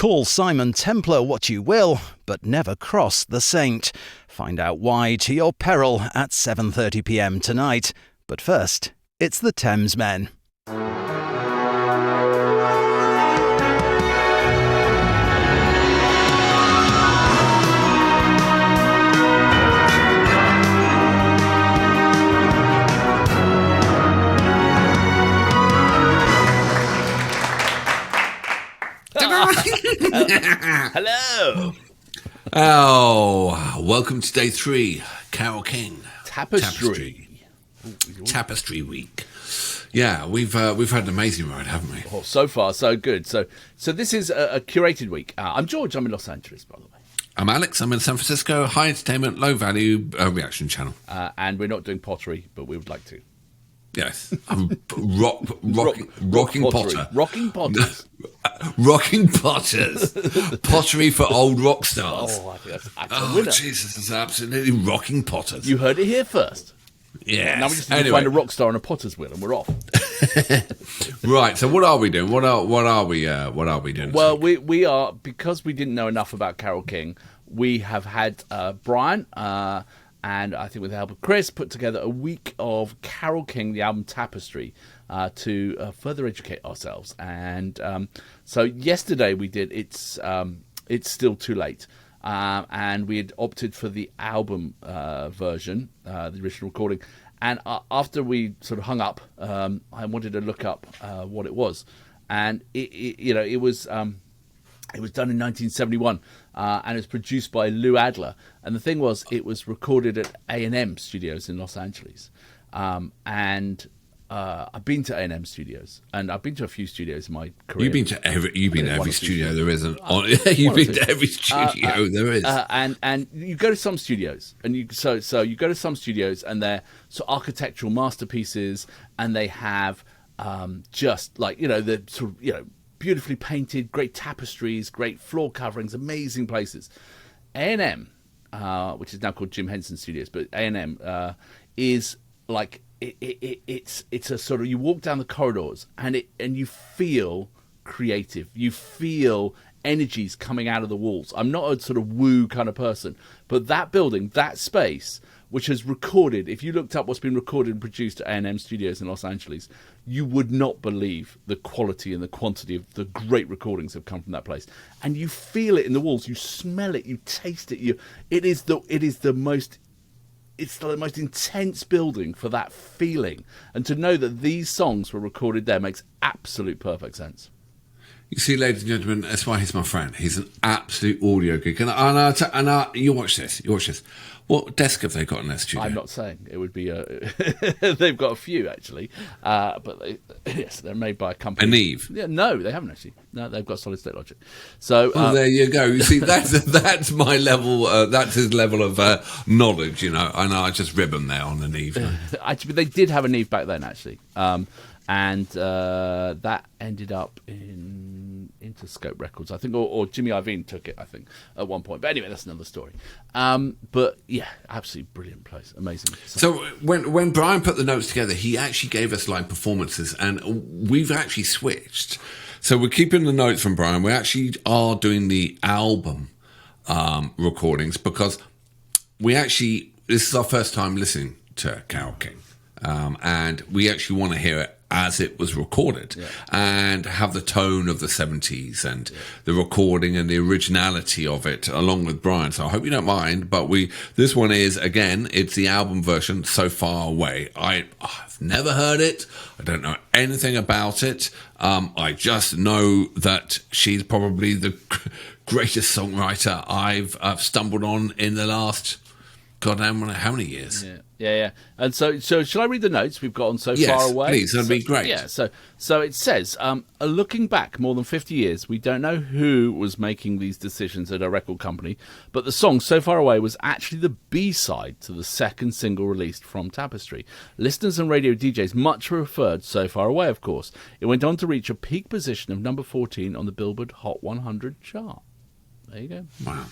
Call Simon Templar what you will, but never cross the saint. Find out why to your peril at 7:30 p.m. tonight. But first, it's the Thamesmen. Hello. Oh, welcome to day 3. Carole King. Tapestry Week. Yeah, we've had an amazing ride, haven't we? Oh, so far, so good. So this is a curated week. I'm George. I'm in Los Angeles, by the way. I'm Alex. I'm in San Francisco. High entertainment, low value reaction channel. And we're not doing pottery, but we would like to. Yes, rocking potter. Rocking potters. Rocking potters. Pottery for old rock stars. Oh, I think that's a winner. Jesus, it's absolutely rocking potters. You heard it here first. Yes. Now we just need to find a rock star on a potter's wheel, and we're off. Right. So what are we doing? What are we doing? Well, we are, because we didn't know enough about Carole King. We have had Brian. And I think with the help of Chris, put together a week of Carole King, the album Tapestry, to further educate ourselves. And so yesterday we did It's Still Too Late. And we had opted for the album version, the original recording. And after we sort of hung up, I wanted to look up what it was. And it was done in 1971, and it was produced by Lou Adler. And the thing was, it was recorded at A&M Studios in Los Angeles. And I've been to A&M Studios, and I've been to a few studios in my career. You've been to every studio there isn't. You've been to every studio there is. And you go to some studios, and you go to some studios, and they're sort of architectural masterpieces, and they have just like the sort of beautifully painted, great tapestries, great floor coverings, amazing places. A&M, which is now called Jim Henson Studios, but A&M is like it's a sort of, you walk down the corridors and you feel creative. You feel energies coming out of the walls. I'm not a sort of woo kind of person, but that building, that space, which has recorded, if you looked up what's been recorded and produced at A&M Studios in Los Angeles, you would not believe the quality and the quantity of the great recordings that have come from that place. And you feel it in the walls, you smell it, you taste it. It's the most intense building for that feeling. And to know that these songs were recorded there makes absolute perfect sense. You see, ladies and gentlemen, that's why he's my friend. He's an absolute audio geek. And you watch this. What desk have they got in their studio? I'm not saying. It would be they've got a few, actually. But they're made by a company. A Neve? Yeah, no, they haven't, actually. No, they've got solid state logic. So there you go. You see, that's my level. That's his level of knowledge, And I just rib them there on the Neve. Actually, they did have a Neve back then, actually. And that ended up in Interscope Records, I think, or Jimmy Iovine took it, I think, at one point. But anyway, that's another story. But yeah, absolutely brilliant place, amazing. So when Brian put the notes together, he actually gave us live performances, and we've actually switched. So we're keeping the notes from Brian. We actually are doing the album recordings because this is our first time listening to Carole King, and we actually want to hear it as it was recorded, and have the tone of the 70s and the recording and the originality of it along with Brian. So I hope you don't mind, but this one is, again, it's the album version, So Far Away. I've never heard it. I don't know anything about it. I just know that she's probably the greatest songwriter I've stumbled on in the last, goddamn, how many years? Yeah. And so shall I read the notes we've got on So Far Away? Please, that'd be great. Yeah, so it says, looking back more than 50 years, we don't know who was making these decisions at a record company, but the song So Far Away was actually the B-side to the second single released from Tapestry. Listeners and radio DJs much referred So Far Away, of course. It went on to reach a peak position of number 14 on the Billboard Hot 100 chart. There you go. Wow.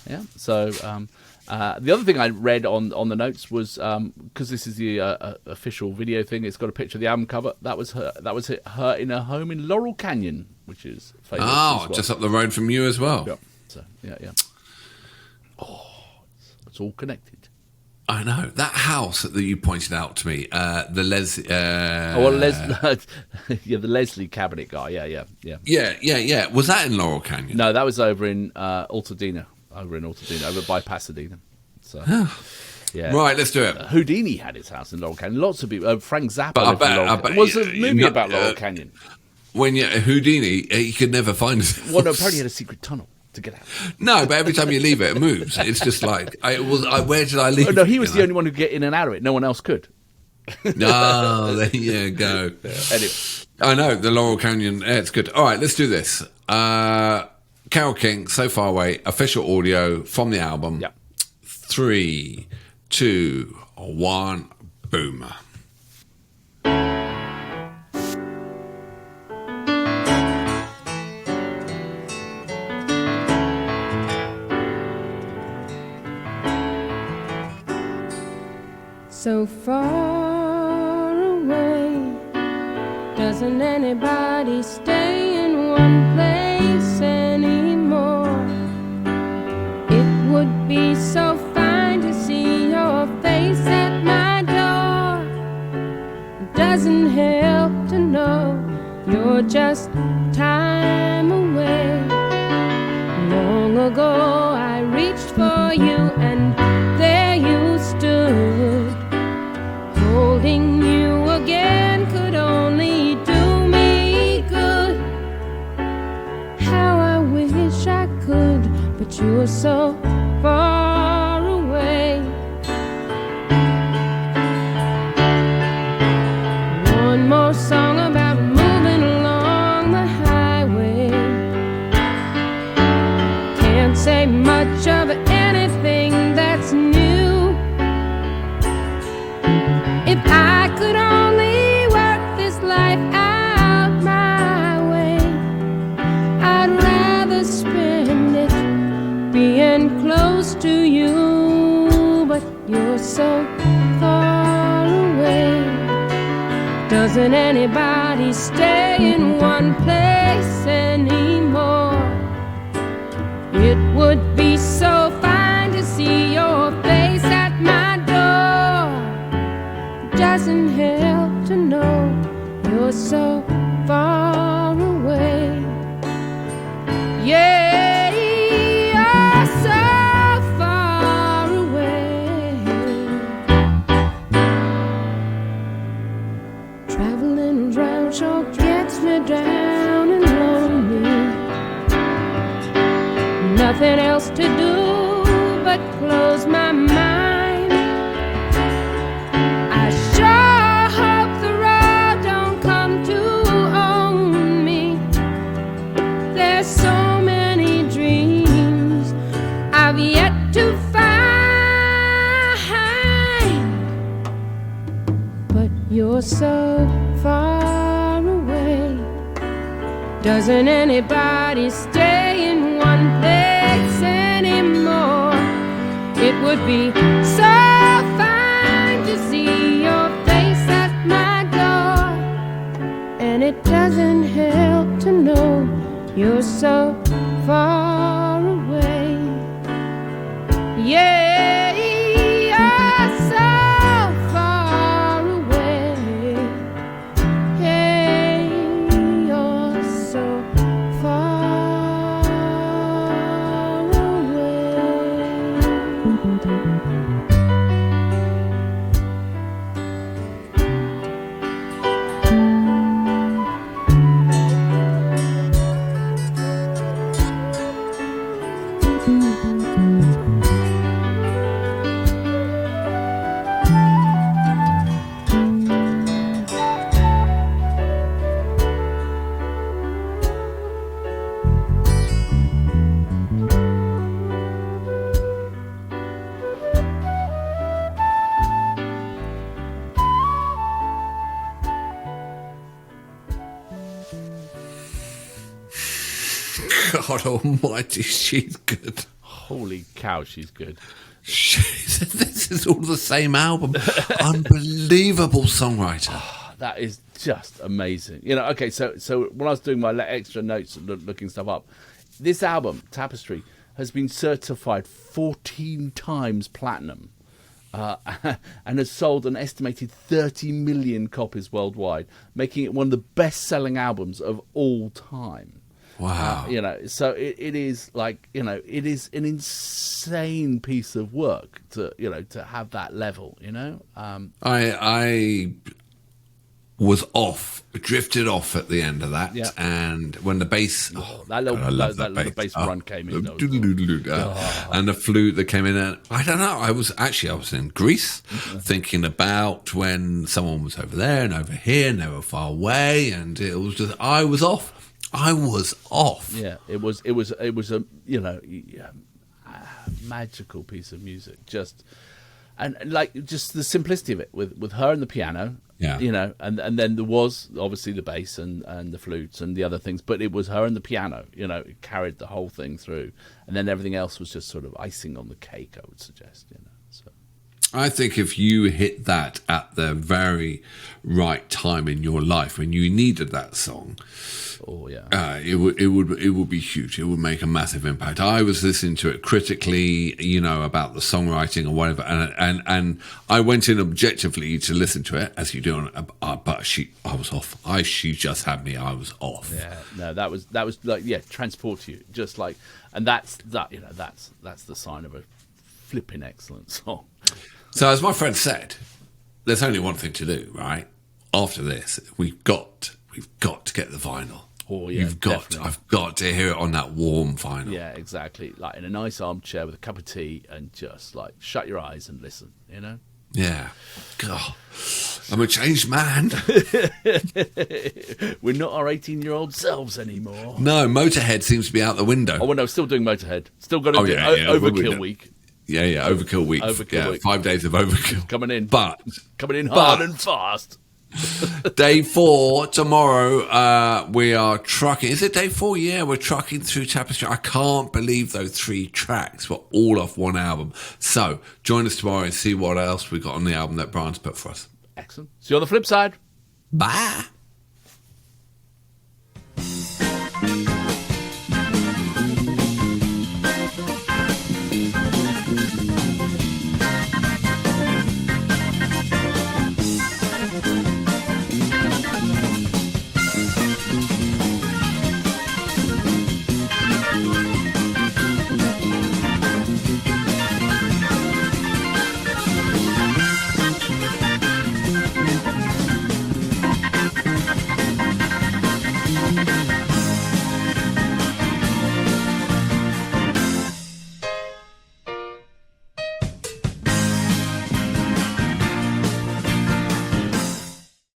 Yeah. So the other thing I read on the notes was because this is the official video thing. It's got a picture of the album cover. That was her. That was her in her home in Laurel Canyon, which is famous. Oh, as well. just up the road from you as well. Yeah. So yeah. Oh, it's all connected. I know that house that you pointed out to me. The the Leslie cabinet guy. Yeah. Yeah. Was that in Laurel Canyon? No, that was over in Altadena. Over by Pasadena. So, yeah. Right, let's do it. Houdini had his house in Laurel Canyon. Lots of people. Frank Zappa lived in Laurel Canyon. It was a movie about Laurel Canyon. When Houdini, he could never find it. Well, no, apparently he had a secret tunnel to get out. No, but every time you leave it moves. It's just like, where did I leave it? No, he was the only one who could get in and out of it. No one else could. Oh, there you go. Anyway. I know, the Laurel Canyon. Yeah, it's good. All right, let's do this. Carole King, So Far Away, official audio from the album. Yep. 3, 2, 1, boom. So far away, doesn't anybody stay in one place anymore? It would be so fine to see your face at my door. It doesn't help to know you're just time away. Long ago I reached for you and there you stood. Holding you again could only do me good. How I wish I could, but you're so far away. One more song about moving along the highway. Can't say much of anything that's new. If I could only work this life out my way, I'd rather spend it being close to you. But you're so far away. Doesn't anybody stay in one place anymore? It would be so fine to see your face at my door. Doesn't help to know you're so far away. Yeah, you're so far away. Traveling around sure gets me down and lonely. Nothing else to do but close my mind. I sure hope the road don't come to own me. There's so many dreams I've yet to find. But you're so far away. Doesn't anybody stay in one place anymore? It would be so fine to see your face at my door. And it doesn't help to know you're so far away. Yeah, you're so far away. Yeah, you're so far God almighty, she's good. Holy cow, she's good. This is all the same album. Unbelievable songwriter. That is just amazing. Okay, so when I was doing my extra notes and looking stuff up, this album, Tapestry, has been certified 14 times platinum and has sold an estimated 30 million copies worldwide, making it one of the best-selling albums of all time. Wow. So it is like, it is an insane piece of work to have that level, I was drifted off at the end of that. Yeah. And when the bass, that little bass run came in. And the flute that came in, and I don't know, I was in Greece thinking about when someone was over there and over here and they were far away, and it was just, I was off. Yeah, it was a magical piece of music, and the simplicity of it with her and the piano, and then there was obviously the bass and the flutes and the other things, but it was her and the piano, it carried the whole thing through, and then everything else was just sort of icing on the cake, I would suggest, so. I think if you hit that at the very right time in your life when you needed that song, it would be huge. It would make a massive impact. I was listening to it critically, about the songwriting or whatever, and I went in objectively to listen to it, as you do, but I was off. She just had me. I was off. Yeah, no, that was like transport you, just like, and that's the sign of a flipping excellent song. So, as my friend said, there's only one thing to do, right? After this, we've got to get the vinyl. Oh yeah, I've got to hear it on that warm vinyl. Yeah, exactly. Like in a nice armchair with a cup of tea, and just like shut your eyes and listen. Yeah. God, I'm a changed man. We're not our 18-year-old selves anymore. No, Motorhead seems to be out the window. Oh well, no, still doing Motorhead. Still got to do Overkill Week. Yeah, Overkill Week. 5 days of Overkill. Coming in hard and fast. Day 4 tomorrow. We are trucking. Is it day 4? Yeah, we're trucking through Tapestry. I can't believe those 3 tracks were all off one album. So join us tomorrow and see what else we got on the album that Brian's put for us. Excellent. See you on the flip side. Bye.